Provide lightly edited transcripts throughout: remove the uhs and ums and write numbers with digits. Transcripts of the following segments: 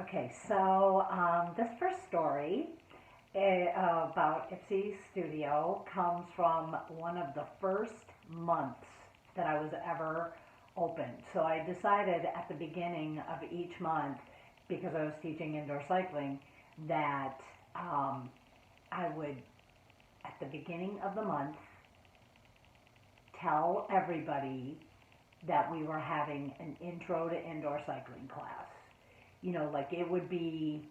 Okay, so this first story about Ipsy Studio comes from one of the first months that I was ever open. So I decided at the beginning of each month, because I was teaching indoor cycling, that I would, at the beginning of the month, tell everybody that we were having an intro to indoor cycling class. Like it would be,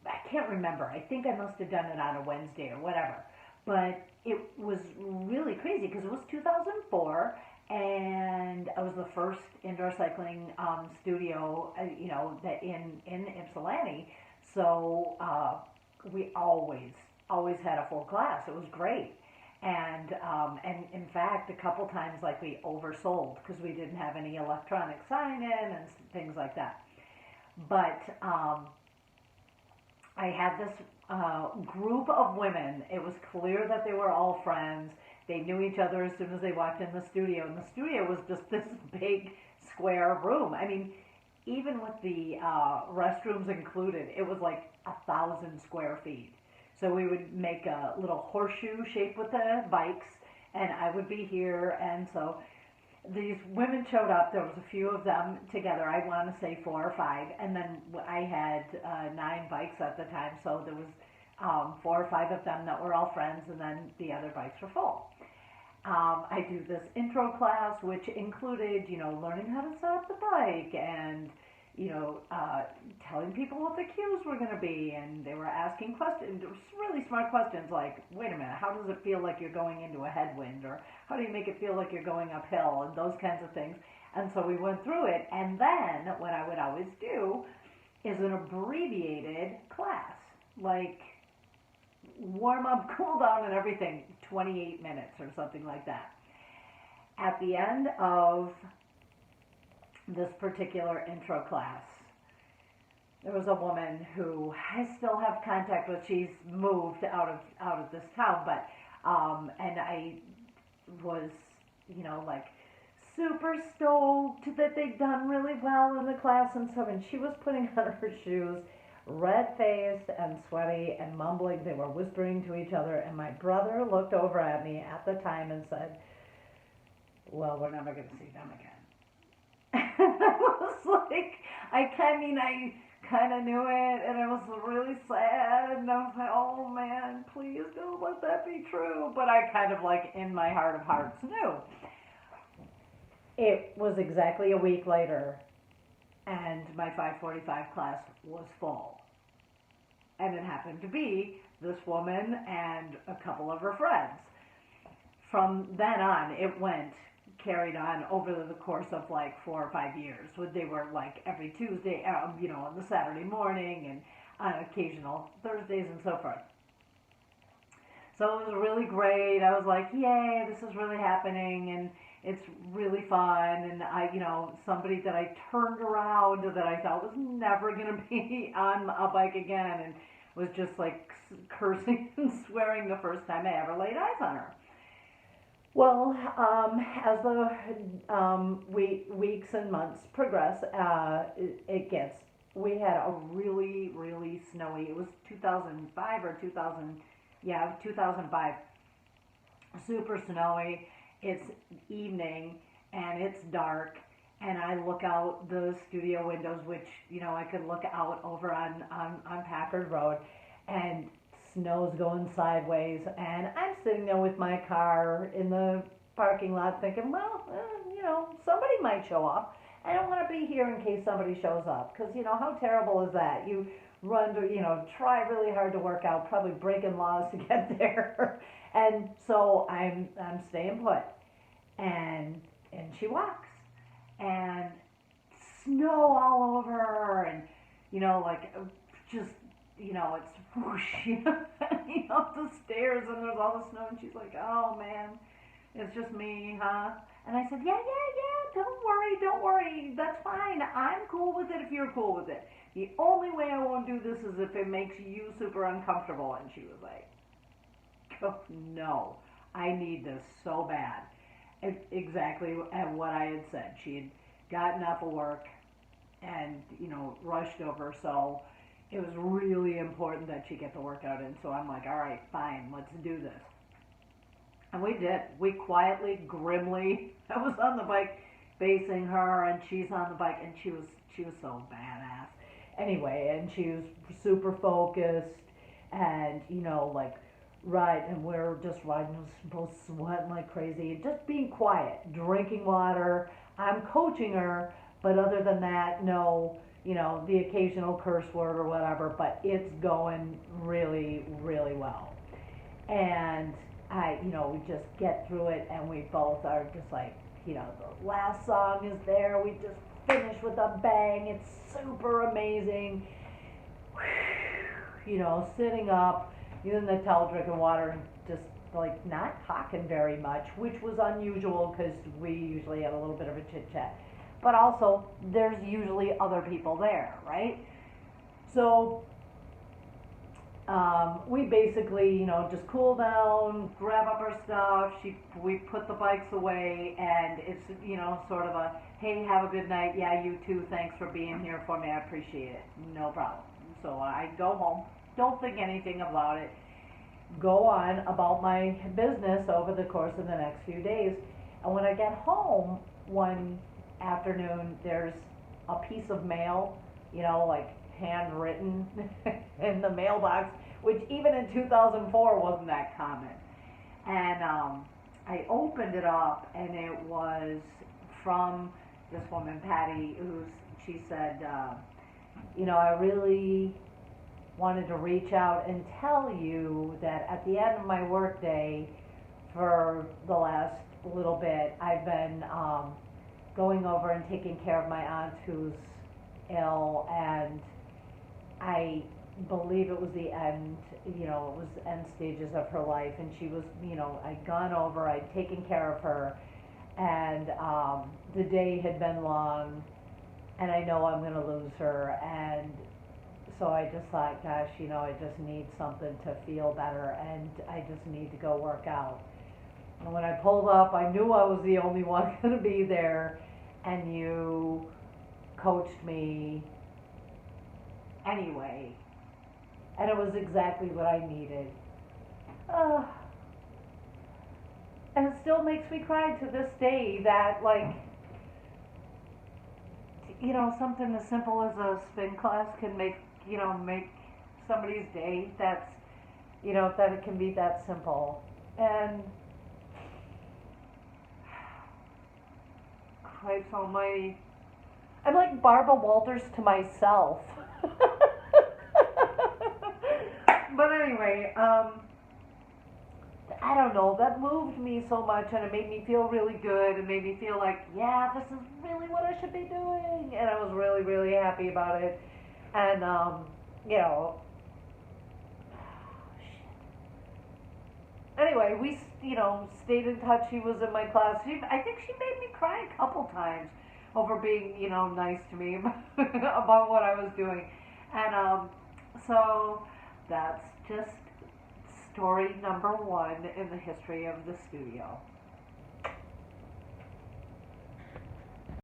I can't remember. I think I must have done it on a Wednesday or whatever. But it was really crazy because it was 2004 and I was the first indoor cycling studio, that in Ypsilanti. So we always had a full class. It was great. And in fact, a couple times like we oversold because we didn't have any electronic sign in and things like that. But I had this group of women. It was clear that they were all friends. They knew each other as soon as they walked in the studio. And the studio was just this big square room. I mean, even with the restrooms included, it was like 1,000 square feet. So we would make a little horseshoe shape with the bikes, and I would be here. And so these women showed up. There was a few of them together. I want to say four or five, and then I had 9 bikes at the time, so there was 4 or 5 of them that were all friends, and then the other bikes were full. I do this intro class, which included, learning how to set up the bike and, you know, uh, telling people what the cues were going to be. And they were asking questions, really smart questions like, wait a minute, how does it feel like you're going into a headwind? Or how do you make it feel like you're going uphill? And those kinds of things. And so we went through it. And then what I would always do is an abbreviated class, like warm up, cool down, and everything, 28 minutes or something like that. At the end of this particular intro class, there was a woman who I still have contact with. She's moved out of this town, but and I was, like super stoked that they'd done really well in the class and stuff. And she was putting on her shoes, red faced and sweaty and mumbling. They were whispering to each other, and my brother looked over at me at the time and said, "Well, we're never going to see them again." I was like, I kind of knew it, and I was really sad, and I was like, oh man, please don't let that be true. But I kind of like in my heart of hearts knew. It was exactly a week later, and my 5:45 class was full. And it happened to be this woman and a couple of her friends. From then on, it carried on over the course of like 4 or 5 years. So they were like every Tuesday, on the Saturday morning, and on occasional Thursdays and so forth. So it was really great. I was like, yay, this is really happening, and it's really fun. And somebody that I turned around that I thought was never going to be on a bike again, and was just like cursing and swearing the first time I ever laid eyes on her. Well, as the weeks and months progress, it gets. We had a really, really snowy. It was 2005 or 2000, yeah, 2005. Super snowy. It's evening and it's dark, and I look out the studio windows, which I could look out over on Packard Road, and snow's going sideways, and I'm sitting there with my car in the parking lot thinking, well, somebody might show up. I don't want to be here in case somebody shows up, because how terrible is that? You run to, try really hard to work out, probably breaking laws to get there. And so I'm staying put, and she walks, and snow all over her, and like just it's whoosh, up the stairs, and there's all the snow, and she's like, oh man, it's just me, huh? And I said, yeah, don't worry, that's fine. I'm cool with it if you're cool with it. The only way I won't do this is if it makes you super uncomfortable. And she was like, oh no, I need this so bad. Exactly what I had said. She had gotten off of work, and rushed over. So it was really important that she get the workout in. So I'm like, all right, fine, let's do this. And we did. We quietly, grimly. I was on the bike facing her, and she's on the bike, and she was so badass. Anyway, and she was super focused, and like right, and we're just riding, both sweating like crazy, just being quiet, drinking water. I'm coaching her, but other than that, no, the occasional curse word or whatever, but it's going really, really well. And we just get through it, and we both are just like, the last song is there. We just finish with a bang. It's super amazing. Sitting up, using the towel, drinking water, and just like not talking very much, which was unusual because we usually have a little bit of a chit chat. But also, there's usually other people there, right? So we basically, just cool down, grab up our stuff. We put the bikes away, and it's, sort of a, hey, have a good night. Yeah, you too. Thanks for being here for me. I appreciate it. No problem. So I go home. Don't think anything about it. Go on about my business over the course of the next few days. And when I get home one afternoon, there's a piece of mail, like handwritten in the mailbox, which even in 2004 wasn't that common. And I opened it up, and it was from this woman, Patty, she said, I really wanted to reach out and tell you that at the end of my workday for the last little bit, I've been going over and taking care of my aunt who's ill, and I believe it was the end, it was end stages of her life, and she was, I'd gone over, I'd taken care of her, and the day had been long, and I know I'm going to lose her, and so I just thought, gosh, I just need something to feel better, and I just need to go work out. And when I pulled up, I knew I was the only one going to be there, and you coached me anyway, and it was exactly what I needed. And it still makes me cry to this day that, like, something as simple as a spin class can make somebody's day. That's, that it can be that simple. And Christ almighty, I'm like Barbara Walters to myself. But anyway, I don't know, that moved me so much, and it made me feel really good. It made me feel like, yeah, this is really what I should be doing, and I was really, really happy about it. And anyway, we stayed in touch. She was in my class. I think she made me cry a couple times over being nice to me about what I was doing. And so that's just story number one in the history of the studio.